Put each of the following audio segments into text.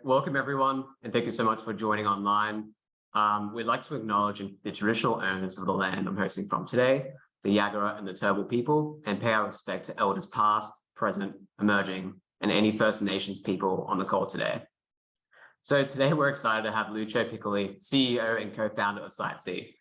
welcome everyone, and thank you so much for joining online. We'd like to acknowledge the traditional owners of the land I'm hosting from today, the Yagara and the Turrbal people, and pay our respect to elders past, present, emerging, and any First Nations people on the call today. So today we're excited to have Lucio Piccoli, CEO and co-founder of SiteSee.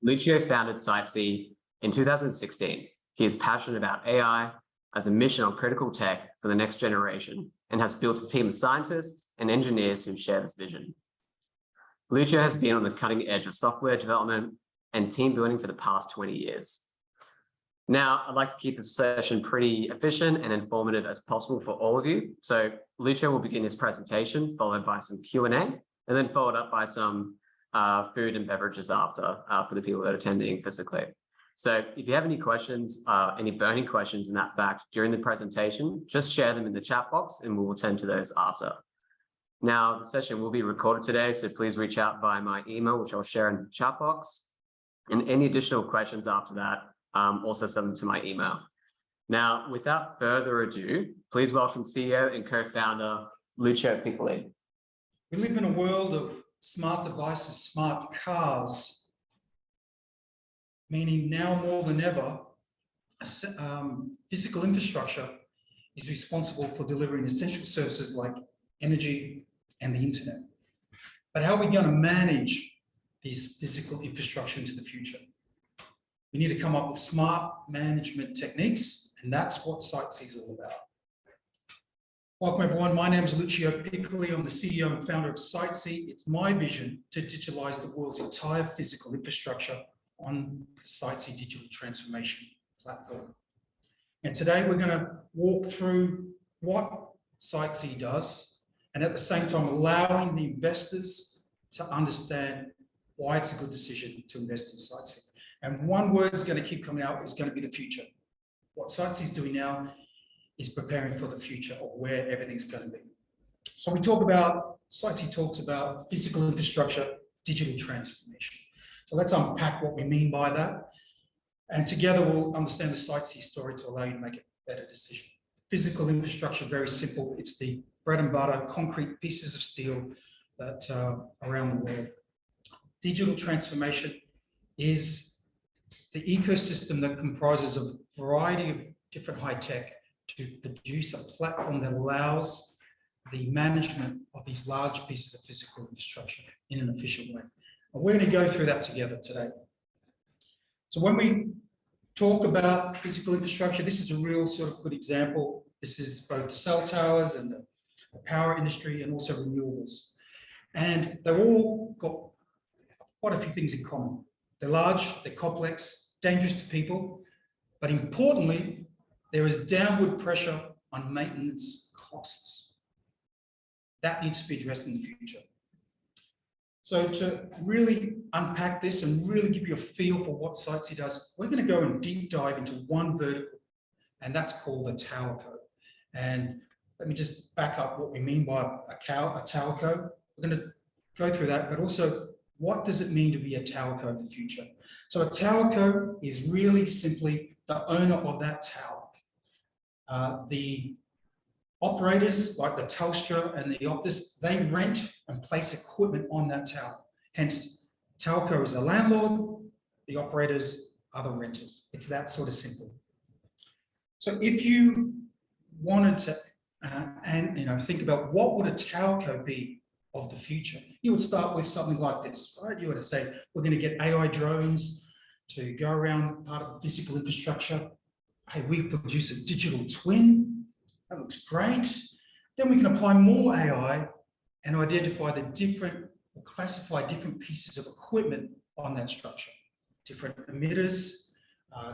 Lucio founded SiteSee in 2016. He is passionate about AI as a mission on critical tech for the next generation, and has built a team of scientists and engineers who share this vision. Lucio has been on the cutting edge of software development and team building for the past 20 years. Now, I'd like to keep this session pretty efficient and informative as possible for all of you. So Lucio will begin his presentation, followed by some Q&A, and then followed up by some food and beverages after for the people that are attending physically. So if you have any questions, any burning questions in that fact during the presentation, just share them in the chat box and we will tend to those after. Now, the session will be recorded today, so please reach out via my email, which I'll share in the chat box. And any additional questions after that, also send them to my email. Now, without further ado, please welcome CEO and co-founder Lucio Piccoli. We live in a world of smart devices, smart cars, meaning now more than ever, physical infrastructure is responsible for delivering essential services like energy and the internet. But how are we going to manage this physical infrastructure into the future? We need to come up with smart management techniques, and that's what SiteSee is all about. Welcome everyone, my name is Lucio Piccoli. I'm the CEO and founder of SiteSee. It's my vision to digitalize the world's entire physical infrastructure on the SiteSee digital transformation platform. And today we're going to walk through what SiteSee does, and at the same time allowing the investors to understand why it's a good decision to invest in SiteSee. And one word is going to keep coming out is going to be the future. What SiteSee is doing now is preparing for the future of where everything's going to be. So we talk about, SiteSee talks about physical infrastructure, digital transformation. So let's unpack what we mean by that. And together we'll understand the SiteSee story to allow you to make a better decision. Physical infrastructure, very simple. It's the bread and butter, concrete pieces of steel that around the world. Digital transformation is the ecosystem that comprises a variety of different high tech to produce a platform that allows the management of these large pieces of physical infrastructure in an efficient way. And we're going to go through that together today. So when we talk about physical infrastructure, this is a real sort of good example. This is both the cell towers and the power industry and also renewables. And they've all got quite a few things in common. They're large, they're complex, dangerous to people, but importantly, there is downward pressure on maintenance costs. That needs to be addressed in the future. So to really unpack this and really give you a feel for what SiteSee does, we're going to go and deep dive into one vertical, and that's called the tower code. And let me just back up what we mean by a tower code. We're going to go through that, but also what does it mean to be a tower code in the future? So a tower code is really simply the owner of that tower. The operators like the Telstra and the Optus, they rent and place equipment on that tower. Hence, telco is a landlord, the operators are the renters. It's that sort of simple. So if you wanted to think about what would a telco be of the future, you would start with something like this, right? You would say, we're going to get AI drones to go around part of the physical infrastructure. Hey, we produce a digital twin. That looks great. Then we can apply more AI and identify the different, or classify different pieces of equipment on that structure. Different emitters,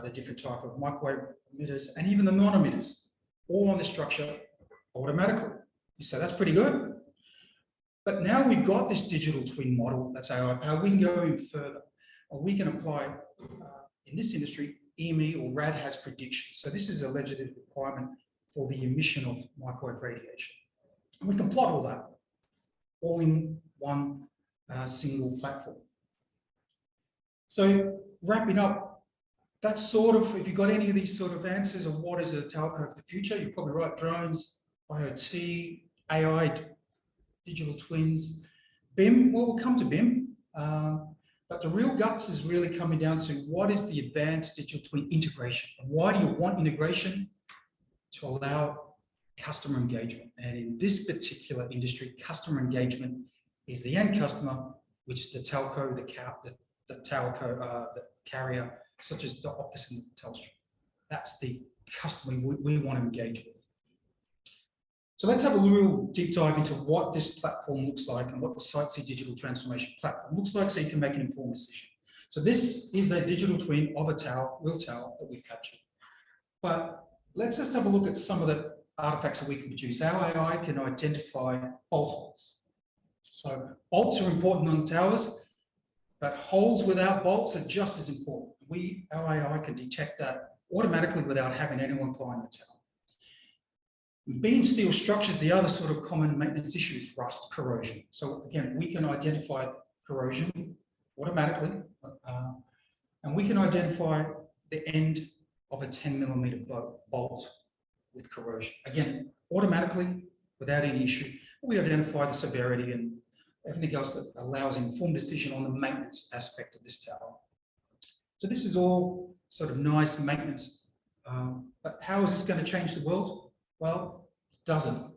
the different type of microwave emitters, and even the non-emitters, all on the structure automatically. You say that's pretty good. But now we've got this digital twin model, that's AI powered, we can go even further. Or we can apply, in this industry, EME or RAD has prediction. So this is a legislative requirement for the emission of microwave radiation. And we can plot all that, all in one single platform. So wrapping up, that's sort of, if you've got any of these sort of answers of what is a telco of the future, you're probably right, drones, IoT, AI, digital twins. BIM, well, we'll come to BIM. But the real guts is really coming down to what is the advanced digital twin integration? And why do you want integration? To allow customer engagement. And in this particular industry, customer engagement is the end customer, which is the telco, the carrier, such as the Optus and Telstra. That's the customer we want to engage with. So let's have a little deep dive into what this platform looks like and what the SiteSee Digital Transformation Platform looks like so you can make an informed decision. So this is a digital twin of a tower, real tower that we've captured. But let's just have a look at some of the artifacts that we can produce. Our AI can identify bolt holes. So bolts are important on towers, but holes without bolts are just as important. Our AI can detect that automatically without having anyone climb the tower. Being steel structures, the other sort of common maintenance issue is rust, corrosion. So again, we can identify corrosion automatically, and we can identify the end of a 10mm bolt with corrosion. Again, automatically, without any issue. We identify the severity and everything else that allows informed decision on the maintenance aspect of this tower. So this is all sort of nice maintenance, but how is this going to change the world? Well, it doesn't.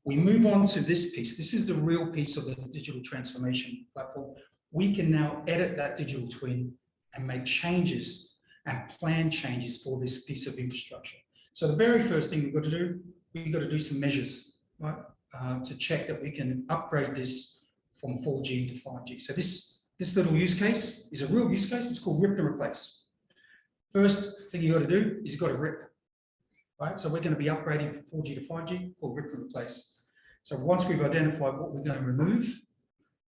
We move on to this piece. This is the real piece of the digital transformation platform. We can now edit that digital twin and make changes and plan changes for this piece of infrastructure. So the very first thing we've got to do some measures, right, to check that we can upgrade this from 4G to 5G. So this little use case is a real use case. It's called rip and replace. First thing you've got to do is you've got to rip. Right, so we're going to be upgrading from 4G to 5G, called rip and replace. So once we've identified what we're going to remove,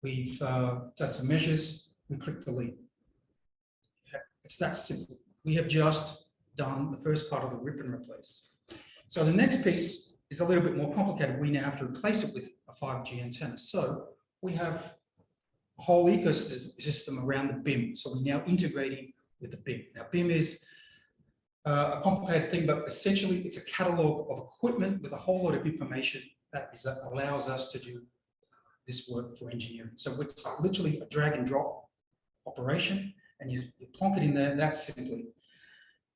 we've done some measures, we click delete. It's that simple. We have just done the first part of the rip and replace. So the next piece is a little bit more complicated. We now have to replace it with a 5G antenna. So we have a whole ecosystem around the BIM. So we're now integrating with the BIM. Now BIM is a complicated thing, but essentially it's a catalog of equipment with a whole lot of information that allows us to do this work for engineering. So it's literally a drag and drop operation, and you plonk it in there that simply.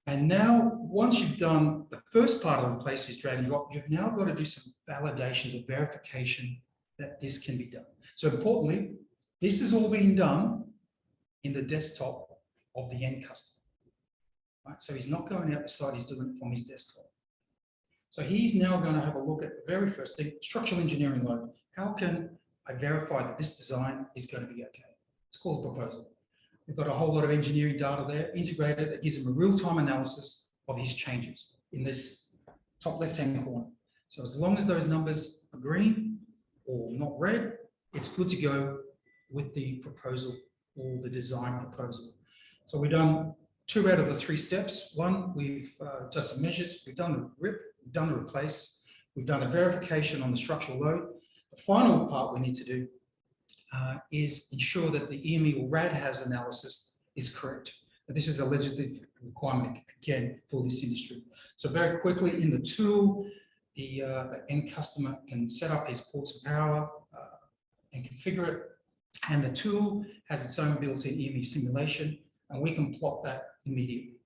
And now, once you've done the first part of the place is drag and drop, you've now got to do some validations or verification that this can be done. So importantly, this is all being done in the desktop of the end customer. Right, so he's not going out the site, he's doing it from his desktop. So he's now going to have a look at the very first thing, structural engineering load. How can I verify that this design is going to be okay? It's called a proposal. We've got a whole lot of engineering data there, integrated, that gives him a real-time analysis of his changes in this top left-hand corner. So as long as those numbers are green or not red, it's good to go with the proposal or the design proposal. So we've done 2 out of the 3 steps. One, we've done some measures, we've done the rip, we've done the replace, we've done a verification on the structural load. The final part we need to do is ensure that the EME or RADHAS analysis is correct. This is a legislative requirement, again, for this industry. So very quickly in the tool, the end customer can set up his ports of power and configure it. And the tool has its own built-in EME simulation, and we can plot that immediately.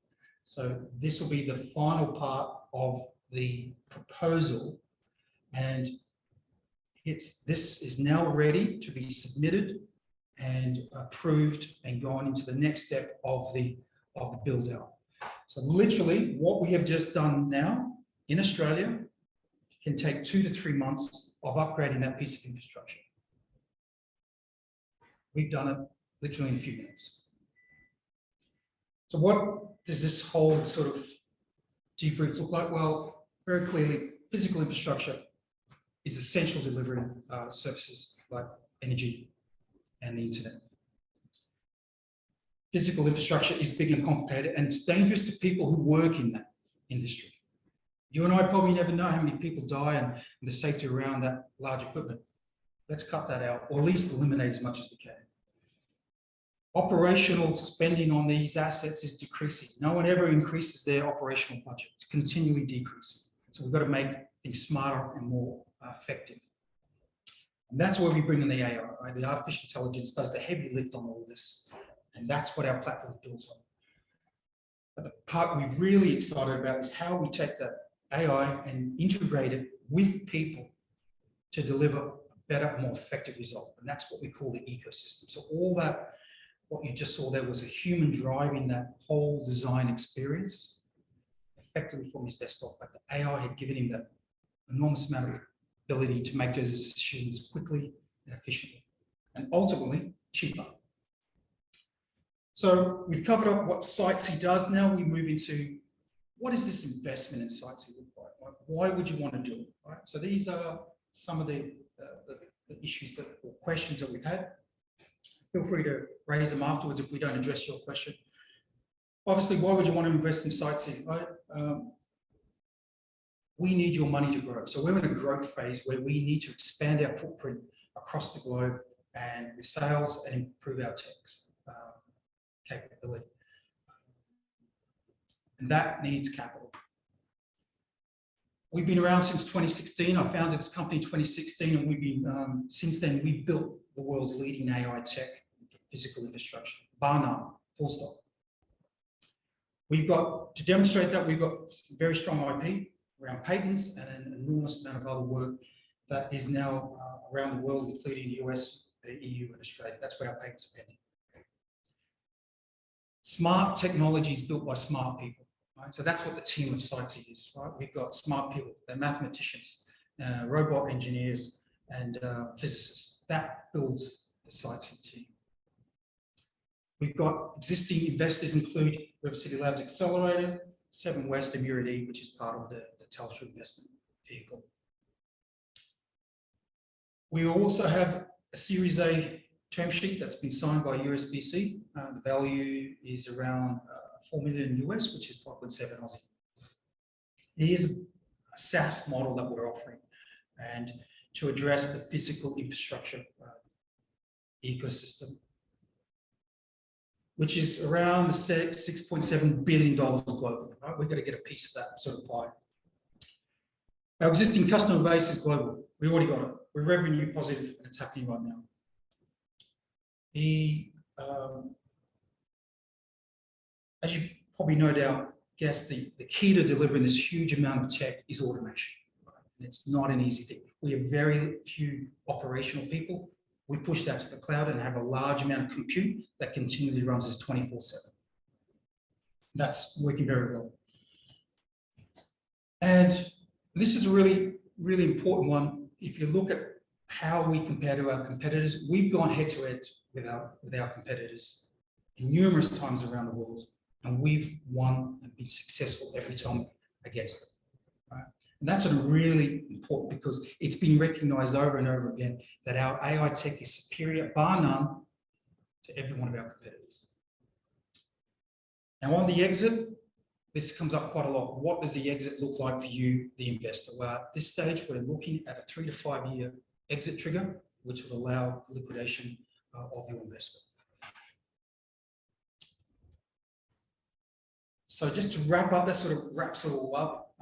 So this will be the final part of the proposal, and this is now ready to be submitted and approved and gone into the next step of the build out. So literally what we have just done now in Australia can take 2 to 3 months of upgrading that piece of infrastructure. We've done it literally in a few minutes. So what does this whole sort of debrief look like? Well, very clearly, physical infrastructure is essential delivering services like energy and the internet. Physical infrastructure is big and complicated, and it's dangerous to people who work in that industry. You and I probably never know how many people die and the safety around that large equipment. Let's cut that out, or at least eliminate as much as we can. Operational spending on these assets is decreasing. No one ever increases their operational budget. It's continually decreasing. So we've got to make things smarter and more effective. And that's where we bring in the AI, right? The artificial intelligence does the heavy lift on all this. And that's what our platform builds on. But the part we're really excited about is how we take that AI and integrate it with people to deliver a better, more effective result. And that's what we call the ecosystem. So all that, what you just saw there was a human driving that whole design experience effectively from his desktop. But the AI had given him that enormous amount of ability to make those decisions quickly and efficiently, and ultimately cheaper. So we've covered up what SiteSee does. Now we move into what does this investment in SiteSee look like? Right? Why would you want to do it? Right? So these are some of the issues or questions that we've had. Feel free to raise them afterwards if we don't address your question. Obviously, why would you want to invest in SiteSee? Right? We need your money to grow. So we're in a growth phase where we need to expand our footprint across the globe and with sales and improve our tech capability. And that needs capital. We've been around since 2016. I founded this company in 2016, and we've been, since then, we've built the world's leading AI tech physical infrastructure, bar none, full stop. We've got, to demonstrate that, we've got very strong IP around patents and an enormous amount of other work that is now around the world, including the US, the EU, and Australia. That's where our patents are pending. Smart technology is built by smart people, right? So that's what the team of SiteSee is, right? We've got smart people, they're mathematicians, robot engineers, and physicists. That builds the SiteSee team. We've got existing investors include River City Labs Accelerator, Seven West, and Murity, which is part of the Telstra investment vehicle. We also have a Series A term sheet that's been signed by USBC. The value is around 4 million US, which is 5.7 Aussie. It is a SaaS model that we're offering, and to address the physical infrastructure ecosystem, which is around the $6.7 billion globally. Right? We've got to get a piece of that sort of pie. Our existing customer base is global. We already got it. We're revenue positive, and it's happening right now. As you probably no doubt guess, the key to delivering this huge amount of tech is automation. Right? And it's not an easy thing. We have very few operational people. We push that to the cloud and have a large amount of compute that continually runs as 24/7. That's working very well. And this is a really, really important one. If you look at how we compare to our competitors, we've gone head to head with our competitors numerous times around the world, and we've won and been successful every time against them. Right? And that's really important because it's been recognized over and over again that our AI tech is superior, bar none, to every one of our competitors. Now on the exit, this comes up quite a lot. What does the exit look like for you, the investor? Well, at this stage, we're looking at a 3 to 5 year exit trigger, which will allow liquidation of your investment. So just to wrap up, that sort of wraps it all up.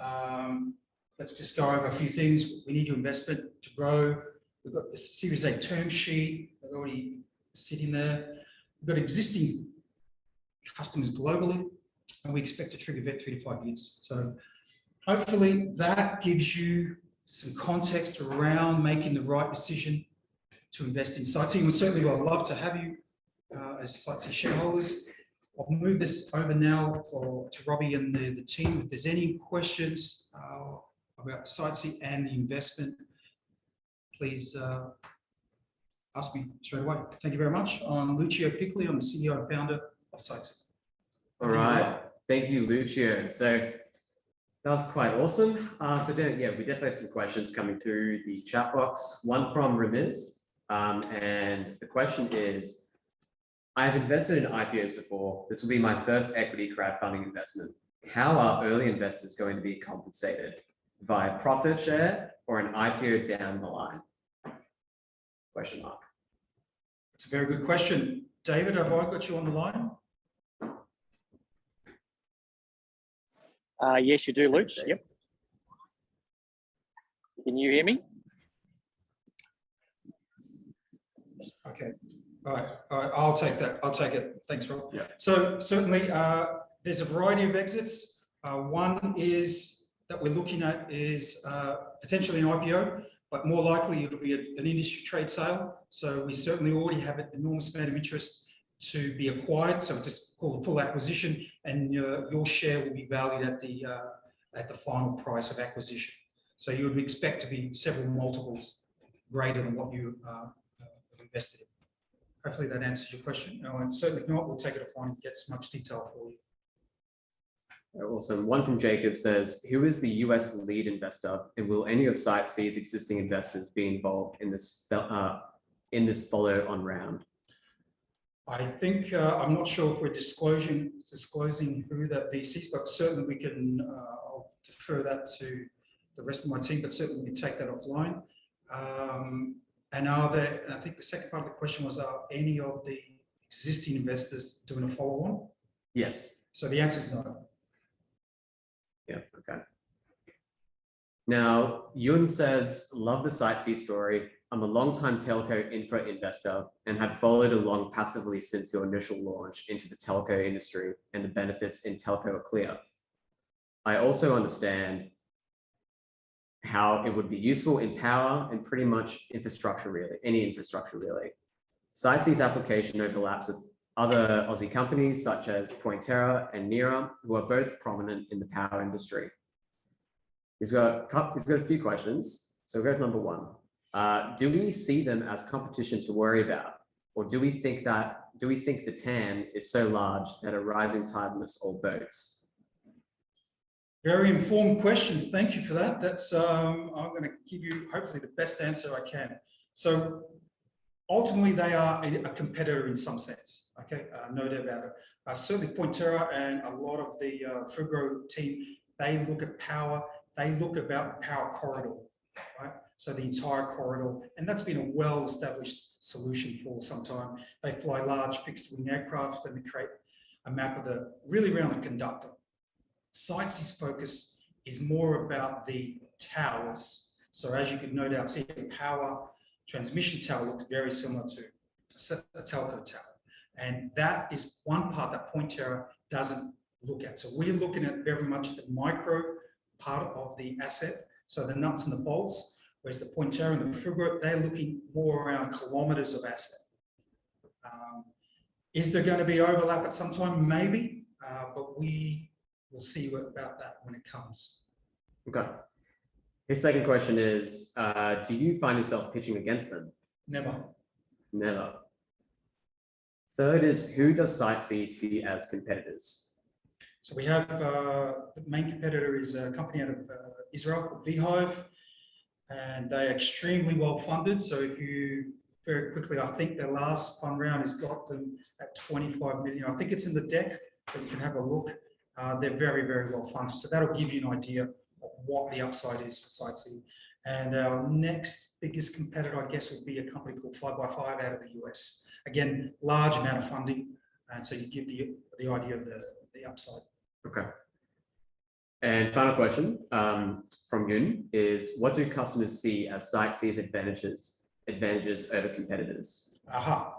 Let's just go over a few things. We need your investment to grow. We've got this Series A term sheet that's already sitting there. We've got existing customers globally, and we expect to trigger that 3 to 5 years. So hopefully that gives you some context around making the right decision to invest in SiteSee. And certainly I'd love to have you as SiteSee shareholders. I'll move this over now to Robbie and the team. If there's any questions about SiteSee and the investment, please ask me straight away. Thank you very much. I'm Lucio Pickley. I'm the CEO and founder of SiteSee. All right. Thank you, Lucio. So that was quite awesome. So then, yeah, we definitely have some questions coming through the chat box. One from Ramiz, and the question is, I have invested in IPOs before. This will be my first equity crowdfunding investment. How are early investors going to be compensated? Via profit share or an IPO down the line? Question mark. That's a very good question. David, have I got you on the line? Yes, you do, Luch. Yep. Can you hear me? Okay. All right. I'll take that. I'll take it. Thanks, Rob. Yeah. So certainly there's a variety of exits. One is that we're looking at is potentially an IPO, but more likely it'll be an industry trade sale. So we certainly already have an enormous amount of interest to be acquired. So just call it full acquisition, and your share will be valued at the final price of acquisition. So you would expect to be several multiples greater than what you have invested in. Hopefully that answers your question. No, and certainly if not, we'll take it offline and get as much detail for you. Awesome. One from Jacob says, who is the US lead investor, and will any of SiteSee's existing investors be involved in this follow-on round? I think I'm not sure if we're disclosing who that VC is, but certainly we can. I'll defer that to the rest of my team, but certainly we can take that offline. And are there? And I think the second part of the question was: are any of the existing investors doing a follow-on? Yes. So the answer is no. Yeah. Okay. Now, Yun says, love the SiteSee story. I'm a long-time telco infra investor and have followed along passively since your initial launch into the telco industry, and the benefits in telco are clear. I also understand how it would be useful in power and pretty much infrastructure, really, any infrastructure, really. SiteSee's application overlaps with other Aussie companies such as Pointera and Nira, who are both prominent in the power industry. He's got a few questions. So we'll go to number one. Do we see them as competition to worry about, or do we think the TAM is so large that a rising tide lifts all boats? Very informed question. Thank you for that. That's I'm going to give you hopefully the best answer I can. So ultimately, they are a competitor in some sense. Okay, no doubt about it. Certainly, Pointera and a lot of the Fugro team, they look at power. They look about the power corridor, right? So the entire corridor, and that's been a well-established solution for some time. They fly large fixed-wing aircraft, and they create a map of the really around the conductor. SiteSee's focus is more about the towers. So as you could no doubt see, the power transmission tower looks very similar to a telco tower. And that is one part that Pointera doesn't look at. So we're looking at very much the micro part of the asset, so the nuts and the bolts, whereas the Pointera and the Fugro, they're looking more around kilometers of asset. Is there going to be overlap at some time? Maybe, but we will see about that when it comes. Okay. His second question is, do you find yourself pitching against them? Never. Never. Third is, who does SiteSee see as competitors? So we have the main competitor is a company out of Israel called Beehive, and they're extremely well funded. So if you very quickly, I think their last fund round has got them at 25 million. I think it's in the deck, so you can have a look. They're very, very well funded. So that'll give you an idea of what the upside is for SiteSee. And our next biggest competitor, I guess, would be a company called 5x5 out of the US. Again, large amount of funding, and so you give the idea of the upside. Okay. And final question from Yun is, what do customers see as SiteSee's advantages over competitors? Aha.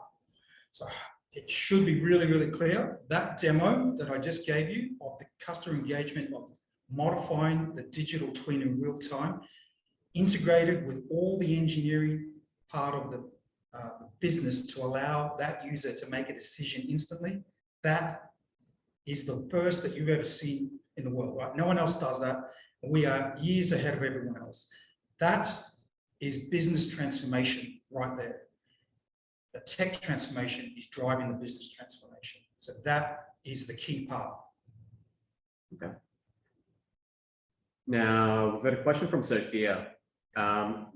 So it should be really, really clear. That demo that I just gave you of the customer engagement of modifying the digital twin in real time, integrated with all the engineering part of the business to allow that user to make a decision instantly, that is the first that you've ever seen in the world, right? No one else does that. We are years ahead of everyone else. That is business transformation right there. The tech transformation is driving the business transformation. So that is the key part. Okay. Now, we've got a question from Sophia.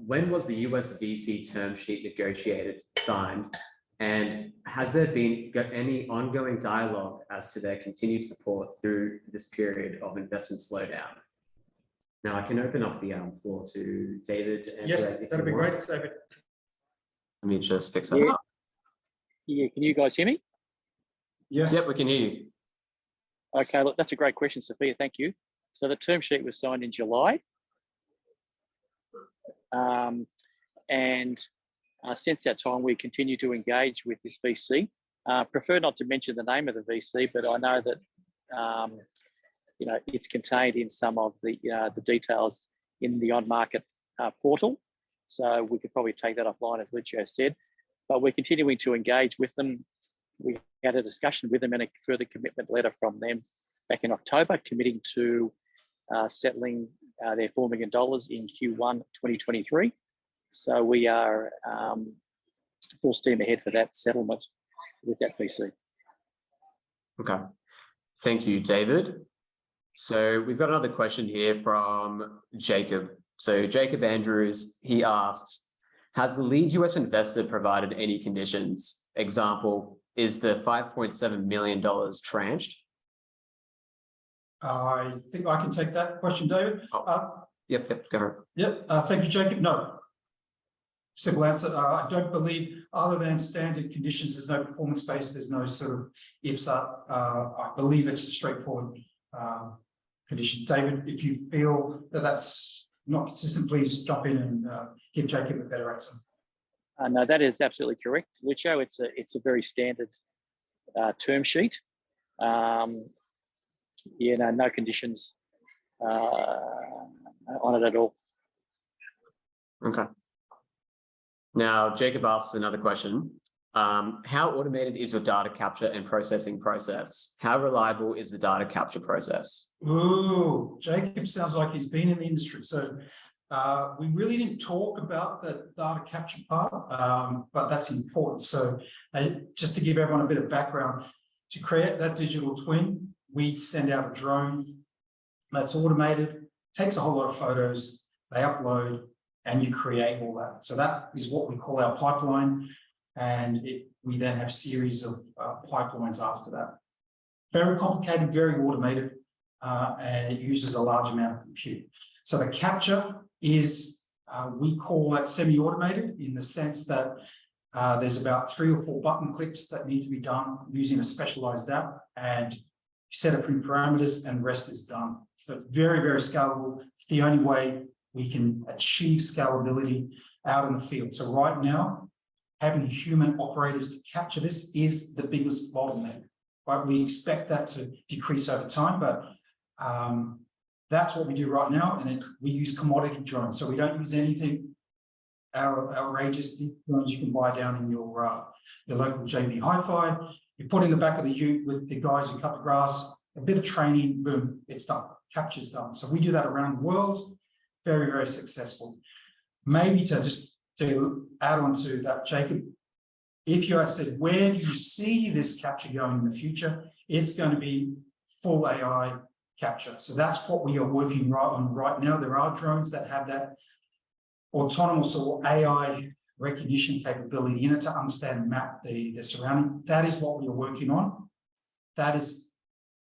When was the US VC term sheet negotiated, signed, and has there been any ongoing dialogue as to their continued support through this period of investment slowdown? Now, I can open up the floor to David to answer. Yes, that'd be great, David. Let me just fix that up. Yeah, can you guys hear me? Yes. Yep, we can hear you. Okay, look, that's a great question, Sophia. Thank you. So the term sheet was signed in July. And Since that time, we continue to engage with this VC. Prefer not to mention the name of the VC, but I know that it's contained in some of the details in the on-market portal. So we could probably take that offline, as Lucio said. But we're continuing to engage with them. We had a discussion with them and a further commitment letter from them back in October, committing to settling their $4 million in Q1 2023. So we are full steam ahead for that settlement with that VC. Okay. Thank you, David. So we've got another question here from Jacob. So Jacob Andrews, he asks, has the lead US investor provided any conditions? Example, is the $5.7 million tranched? I think I can take that question, David. Yep, go ahead. Yep, thank you, Jacob. No. Simple answer. I don't believe, other than standard conditions, there's no performance base, there's no sort of ifs up. I believe it's a straightforward condition. David, if you feel that that's not consistent, please jump in and give Jacob a better answer. No, that is absolutely correct, Lucio. It's a very standard term sheet. No conditions on it at all. Okay. Now, Jacob asks another question. How automated is your data capture and processing process? How reliable is the data capture process? Ooh, Jacob sounds like he's been in the industry. So we really didn't talk about the data capture part, but that's important. So just to give everyone a bit of background, to create that digital twin, we send out a drone that's automated, takes a whole lot of photos, they upload, and you create all that. So that is what we call our pipeline. And we then have series of pipelines after that. Very complicated, very automated, and it uses a large amount of compute. So the capture is, we call that semi-automated in the sense that there's about 3 or 4 button clicks that need to be done using a specialized app, and you set a few parameters and the rest is done. So it's very, very scalable. It's the only way we can achieve scalability out in the field. So right now, having human operators to capture this is the biggest bottleneck. Right? We expect that to decrease over time, but that's what we do right now. And we use commodity drones. So we don't use anything outrageous. These drones you can buy down in your local JB Hi-Fi. You put in the back of the ute with the guys who cut the grass, a bit of training, boom, it's done. Capture's done. So we do that around the world. Very, very successful. Maybe to add on to that, Jacob, if you said, where do you see this capture going in the future? It's going to be full AI capture. So that's what we are working on right now. There are drones that have that autonomous or AI recognition capability in it to understand and map the surrounding. That is what we are working on.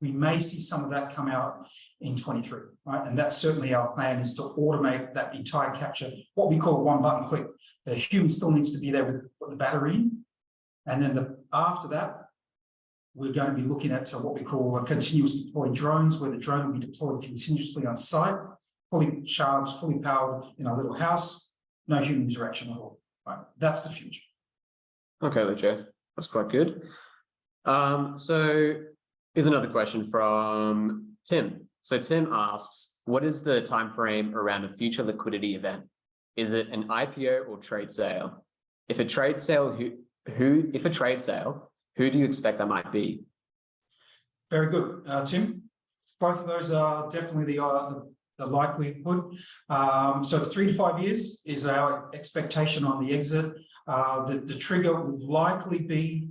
We may see some of that come out in 23, right? And that's certainly our plan, is to automate that entire capture, what we call one button click. The human still needs to be there with the battery in. And then after that, we're going to be looking at what we call a continuous deployed drones, where the drone will be deployed continuously on site, fully charged, fully powered in a little house, no human interaction at all. Right? That's the future. Okay, Lucio, that's quite good. So here's another question from Tim. So Tim asks, what is the time frame around a future liquidity event? Is it an IPO or trade sale? If a trade sale, who do you expect that might be? Very good, Tim. Both of those are definitely the likelihood. So 3 to 5 years is our expectation on the exit. The trigger will likely be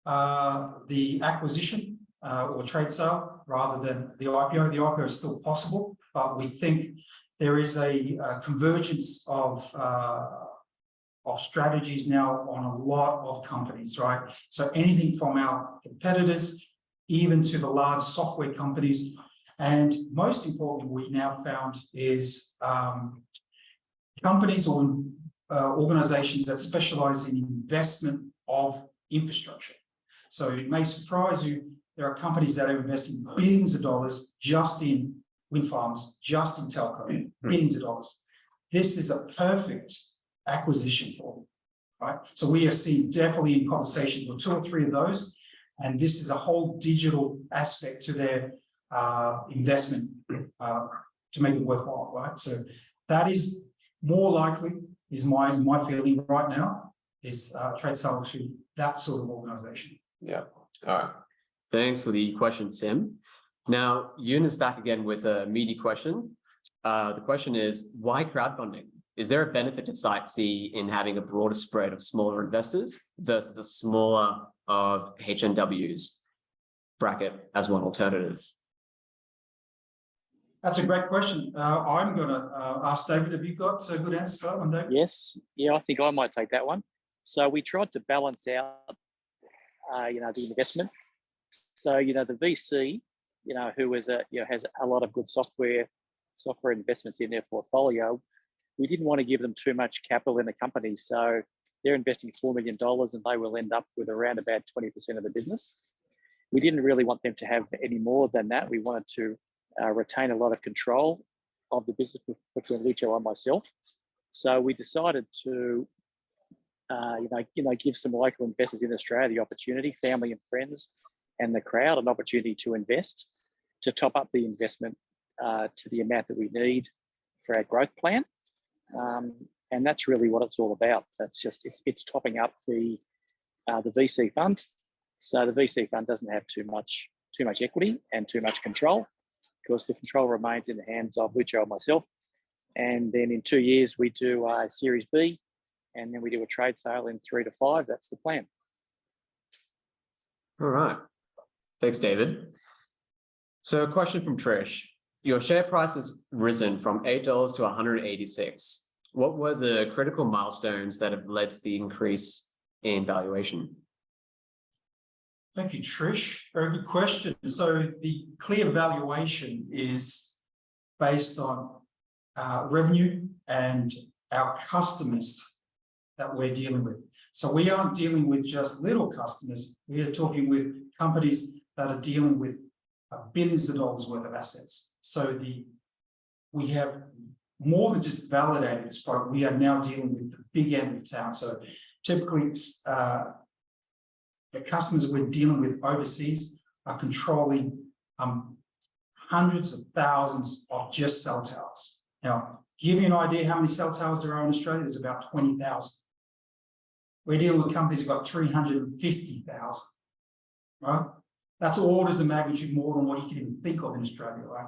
the acquisition or trade sale rather than the IPO. The IPO is still possible, but we think there is a convergence of strategies now on a lot of companies, right? So anything from our competitors, even to the large software companies. And most importantly, we now found is companies or organizations that specialize in investment of infrastructure. So it may surprise you, there are companies that are investing billions of dollars just in wind farms, just in telco, billions of dollars. This is a perfect acquisition for them. right? So we are seeing definitely in conversations with 2 or 3 of those, and this is a whole digital aspect to their investment to make it worthwhile, right? So that is more likely, is my feeling right now, is trade sale to that sort of organization. Yeah. All right. Thanks for the question, Tim. Now, Yoon is back again with a meaty question. The question is, why crowdfunding? Is there a benefit to SiteSee in having a broader spread of smaller investors versus a smaller of HNWs bracket as one alternative? That's a great question. I'm going to ask David, have you got a good answer for that one, David? Yes, yeah, I think I might take that one. So we tried to balance out, the investment. So, the VC, who is has a lot of good software investments in their portfolio, we didn't want to give them too much capital in the company. So they're investing $4 million and they will end up with around about 20% of the business. We didn't really want them to have any more than that. We wanted to retain a lot of control of the business between Lucio and myself. So we decided to, give some local investors in Australia the opportunity, family and friends, and the crowd, an opportunity to invest, to top up the investment to the amount that we need for our growth plan. And that's really what it's all about. That's just it's topping up the VC fund. So the VC fund doesn't have too much equity and too much control, because the control remains in the hands of Lucio and myself. And then in 2 years we do a Series B, and then we do a trade sale in 3 to 5. That's the plan. All right. Thanks, David. So a question from Trish. Your share price has risen from $8 to $186. What were the critical milestones that have led to the increase in valuation? Thank you, Trish. Very good question. So the clear valuation is based on revenue and our customers that we're dealing with. So we aren't dealing with just little customers. We are talking with companies that are dealing with billions of dollars worth of assets. So we have more than just validated this product. We are now dealing with the big end of town. So typically, the customers that we're dealing with overseas are controlling hundreds of thousands of just cell towers. Now, give you an idea how many cell towers there are in Australia, there's about 20,000. We're dealing with companies that have got 350,000, right? That's orders of magnitude more than what you can even think of in Australia, right?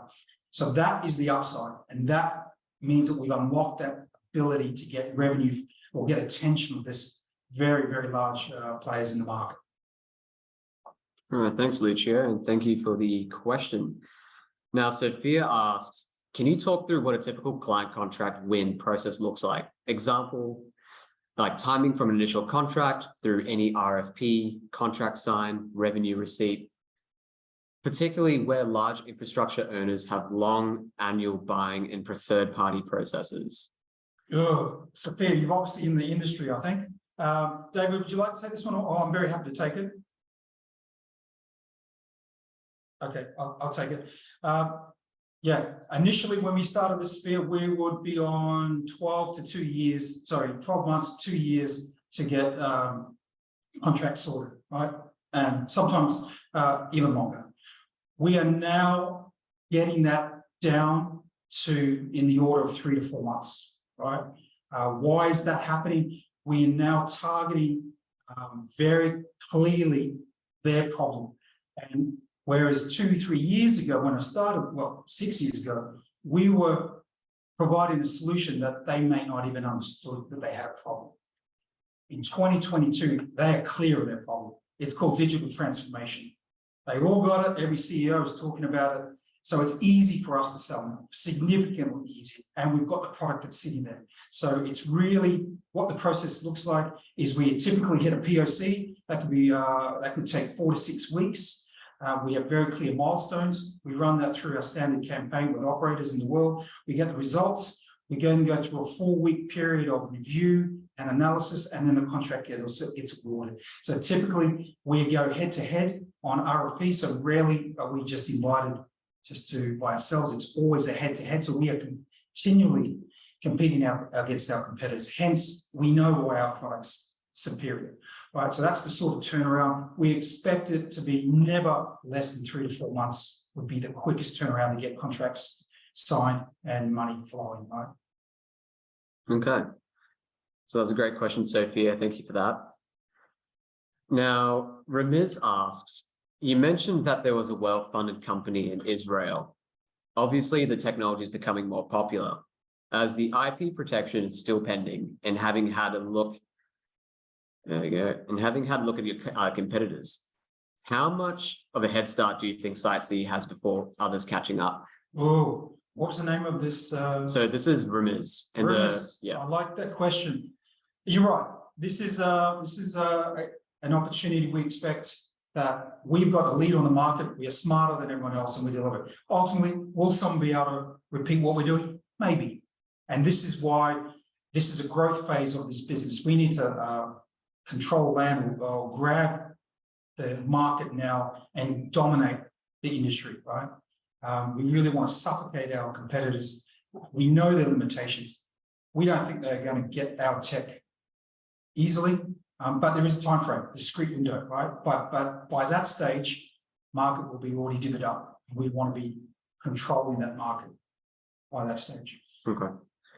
So that is the upside. And that means that we've unlocked that ability to get revenue or get attention of this very, very large players in the market. All right, thanks, Lucio, and thank you for the question. Now, Sophia asks, can you talk through what a typical client contract win process looks like? Example, like timing from initial contract through any RFP, contract sign, revenue receipt, particularly where large infrastructure owners have long annual buying and preferred party processes. Oh, Sophia, you're obviously in the industry, I think. David, would you like to take this one? Oh, I'm very happy to take it. Okay, I'll take it. Yeah, initially when we started this field, we would be on 12 months to 2 years to get contracts sorted, right? And sometimes even longer. We are now getting that down to in the order of 3 to 4 months, right? Why is that happening? We are now targeting very clearly their problem. And whereas 2 to 3 years ago, when I started, well, 6 years ago, we were providing a solution that they may not even understood that they had a problem. In 2022, they are clear of their problem. It's called digital transformation. They all got it. Every CEO is talking about it. So it's easy for us to sell them, significantly easier. And we've got the product that's sitting there. So it's really what the process looks like is we typically hit a POC. That could take 4 to 6 weeks. We have very clear milestones. We run that through our standard campaign with operators in the world. We get the results. We go through a 4-week period of review and analysis, and then the contract gets awarded. So typically, we go head-to-head on RFP. So rarely are we just invited by ourselves. It's always a head-to-head. So we are continually competing against our competitors. Hence, we know why our products superior, right? So that's the sort of turnaround. We expect it to be never less than 3 to 4 months would be the quickest turnaround to get contracts signed and money flowing, right? Okay. So that's a great question, Sophia. Thank you for that. Now, Ramiz asks, you mentioned that there was a well-funded company in Israel. Obviously, the technology is becoming more popular. As the IP protection is still pending and having had a look, there you go, and having had a look at your competitors, how much of a head start do you think SiteSee has before others catching up? Oh, what was the name of this? So this is Ramiz. And Ramiz. yeah, I like that question. You're right. This is an opportunity we expect that we've got a lead on the market. We are smarter than everyone else and we deliver. Ultimately, will someone be able to repeat what we're doing? Maybe. And this is why this is a growth phase of this business. We need to control land or grab the market now and dominate the industry, right? We really want to suffocate our competitors. We know their limitations. We don't think they're going to get our tech easily, but there is a time frame, discrete window, right? But by that stage, market will be already divvied up. We want to be controlling that market by that stage. okay.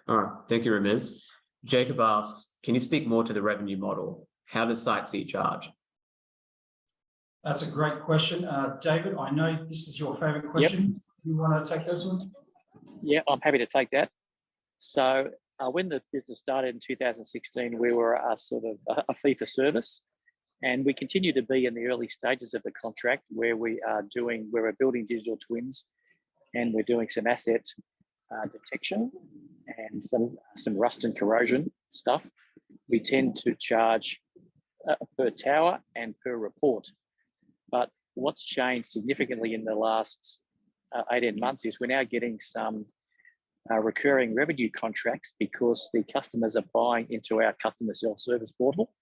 All right. Thank you, Ramiz. Jacob asks, can you speak more to the revenue model? How does SiteSee charge? That's a great question. David, I know this is your favorite question. You want to take those one? Yeah, I'm happy to take that. So when the business started in 2016, we were a sort of a fee for service, and we continue to be in the early stages of the contract where we're building digital twins, and we're doing some asset detection and some rust and corrosion stuff. We tend to charge per tower and per report. But what's changed significantly in the last 18 months is we're now getting some recurring revenue contracts because the customers are buying into our customer self-service portal.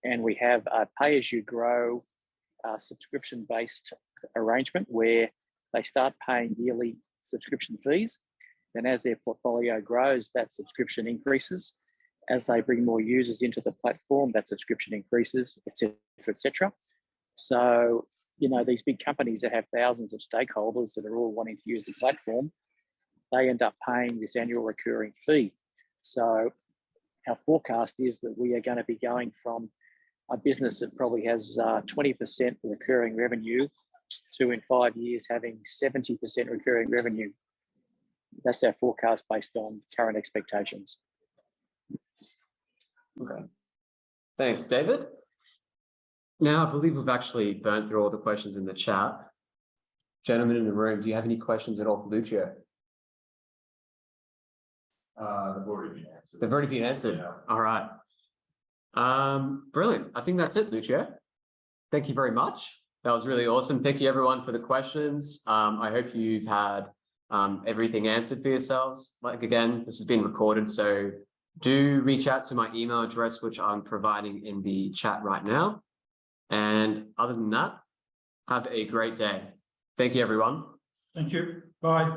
And we have a pay-as-you-grow subscription-based arrangement where they start paying yearly subscription fees. And as their portfolio grows, that subscription increases. As they bring more users into the platform, that subscription increases, et cetera, et cetera. So, you know, these big companies that have thousands of stakeholders that are all wanting to use the platform, they end up paying this annual recurring fee. So our forecast is that we are going to be going from a business that probably has 20% recurring revenue to in 5 years having 70% recurring revenue. That's our forecast based on current expectations. Okay. Thanks, David. Now, I believe we've actually burned through all the questions in the chat. Gentlemen in the room, do you have any questions at all for Lucio? They've already been answered. They've already been answered. Yeah. All right. Brilliant. I think that's it, Lucio. Thank you very much. That was really awesome. Thank you, everyone, for the questions. I hope you've had everything answered for yourselves. Like, again, this has been recorded, so do reach out to my email address, which I'm providing in the chat right now. And other than that, have a great day. Thank you, everyone. Thank you. Bye.